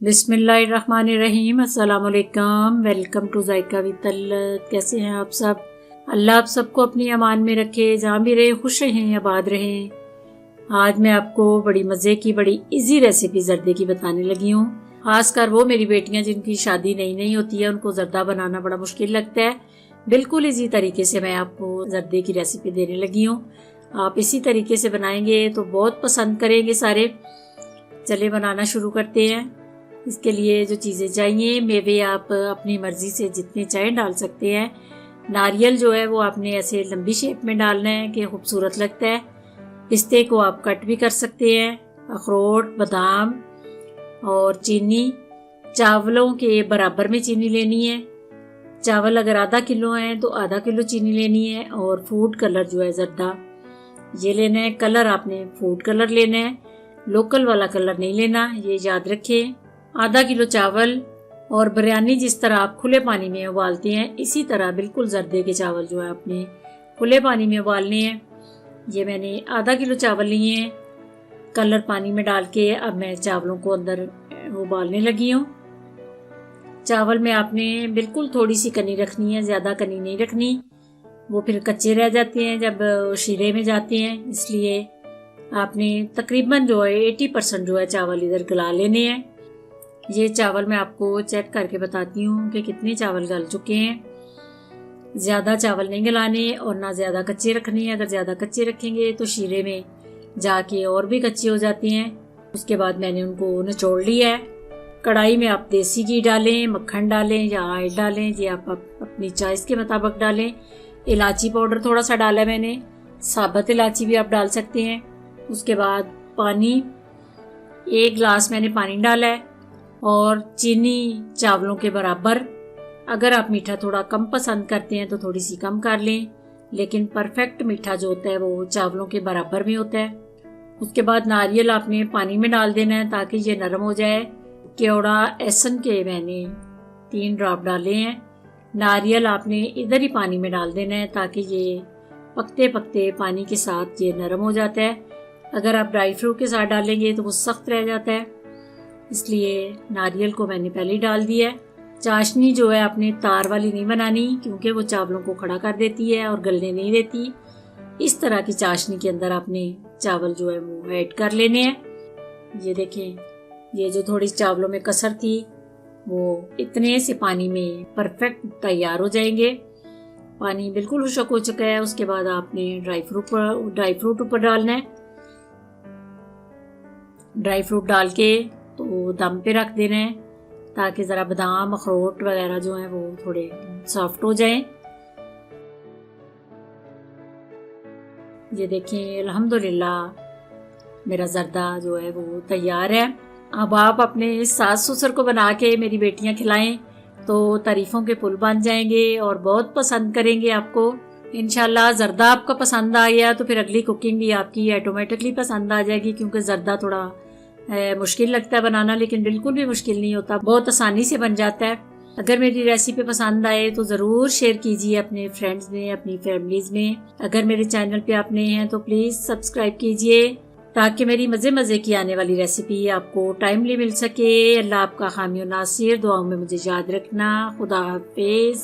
बिस्मिल्लाहिर्रहमानिर्रहीम। अस्सलाम वालेकुम। Welcome to Zaika with Talat. कैसे हैं आप सब? अल्लाह आप सबको अपनी अमान में रखे, जहाँ भी रहे खुश रहें, आबाद रहें। आज मैं आपको बड़ी मज़े की बड़ी इजी रेसिपी जर्दे की बताने लगी हूँ। खासकर वो मेरी बेटियाँ जिनकी शादी नई नई होती है, उनको जर्दा बनाना बड़ा मुश्किल लगता है। बिल्कुल इजी तरीके से मैं आपको जर्दे की रेसिपी देने लगी हूँ। आप इसी तरीके से बनाएंगे तो बहुत पसंद करेंगे सारे। चलिए बनाना शुरू करते हैं। इसके लिए जो चीज़ें चाहिए, मेवे आप अपनी मर्ज़ी से जितने चाहें डाल सकते हैं। नारियल जो है वो आपने ऐसे लंबी शेप में डालना है कि खूबसूरत लगता है। पिस्ते को आप कट भी कर सकते हैं। अखरोट, बादाम और चीनी, चावलों के बराबर में चीनी लेनी है। चावल अगर आधा किलो हैं तो आधा किलो चीनी लेनी है। और फूड कलर जो है जर्दा ये लेना है। कलर आपने फूड कलर लेना है, लोकल वाला कलर नहीं लेना, ये याद रखें। आधा किलो चावल और बिरयानी जिस तरह आप खुले पानी में उबालते हैं, इसी तरह बिल्कुल जर्दे के चावल जो है आपने खुले पानी में उबालने हैं। ये मैंने आधा किलो चावल लिए हैं। कलर पानी में डाल के अब मैं चावलों को अंदर उबालने लगी हूँ। चावल में आपने बिल्कुल थोड़ी सी कनी रखनी है, ज़्यादा कनी नहीं रखनी, वो फिर कच्चे रह जाते हैं जब शीरे में जाते हैं। इसलिए आपने तकरीबन जो है 80% जो है चावल इधर गला लेने हैं। ये चावल मैं आपको चेक करके बताती हूँ कि कितने चावल गल चुके हैं। ज़्यादा चावल नहीं गलाने और ना ज़्यादा कच्चे रखने हैं। अगर ज़्यादा कच्चे रखेंगे तो शीरे में जाके और भी कच्चे हो जाते हैं। उसके बाद मैंने उनको निचोड़ लिया है। कढ़ाई में आप देसी घी डालें, मक्खन डालें या ऑयल डालें, ये आप अपनी चॉइस के मुताबिक डालें। इलायची पाउडर थोड़ा सा डाला है मैंने, साबुत इलायची भी आप डाल सकते हैं। उसके बाद पानी, 1 गिलास मैंने पानी डाला है और चीनी चावलों के बराबर। अगर आप मीठा थोड़ा कम पसंद करते हैं तो थोड़ी सी कम कर लें, लेकिन परफेक्ट मीठा जो होता है वो चावलों के बराबर में होता है। उसके बाद नारियल आपने पानी में डाल देना है ताकि ये नरम हो जाए। केवड़ा एसन के मैंने 3 ड्रॉप डाले हैं। नारियल आपने इधर ही पानी में डाल देना है ताकि ये पकते पकते पानी के साथ ये नरम हो जाता है। अगर आप ड्राई फ्रूट के साथ डालेंगे तो वो सख्त रह जाता है, इसलिए नारियल को मैंने पहले ही डाल दिया है। चाशनी जो है आपने तार वाली नहीं बनानी, क्योंकि वो चावलों को खड़ा कर देती है और गलने नहीं देती। इस तरह की चाशनी के अंदर आपने चावल जो है वो ऐड कर लेने हैं। ये देखें, ये जो थोड़ी चावलों में कसर थी वो इतने से पानी में परफेक्ट तैयार हो जाएंगे। पानी बिल्कुल खुश्क हो चुका है। उसके बाद आपने ड्राई फ्रूट ऊपर डालना है। ड्राई फ्रूट डाल के तो दम पे रख देना है ताकि ज़रा बादाम, अखरोट वगैरह जो हैं वो थोड़े सॉफ्ट हो जाएं। ये देखें, अल्हम्दुलिल्लाह मेरा जर्दा जो है वो तैयार है। अब आप अपने सास ससुर को बना के मेरी बेटियां खिलाएं तो तारीफ़ों के पुल बन जाएंगे और बहुत पसंद करेंगे आपको। इंशाल्लाह जर्दा आपका पसंद आ गया तो फिर अगली कुकिंग भी आपकी ऑटोमेटिकली पसंद आ जाएगी, क्योंकि जर्दा थोड़ा मुश्किल लगता है बनाना, लेकिन बिल्कुल भी मुश्किल नहीं होता, बहुत आसानी से बन जाता है। अगर मेरी रेसिपी पसंद आए तो ज़रूर शेयर कीजिए अपने फ्रेंड्स में, अपनी फैमिलीज में। अगर मेरे चैनल पे आप नए हैं तो प्लीज़ सब्सक्राइब कीजिए ताकि मेरी मज़े मज़े की आने वाली रेसिपी आपको टाइमली मिल सके। अल्लाह आपका हामी और नासिर। दुआओं में मुझे याद रखना। खुदा हाफिज़।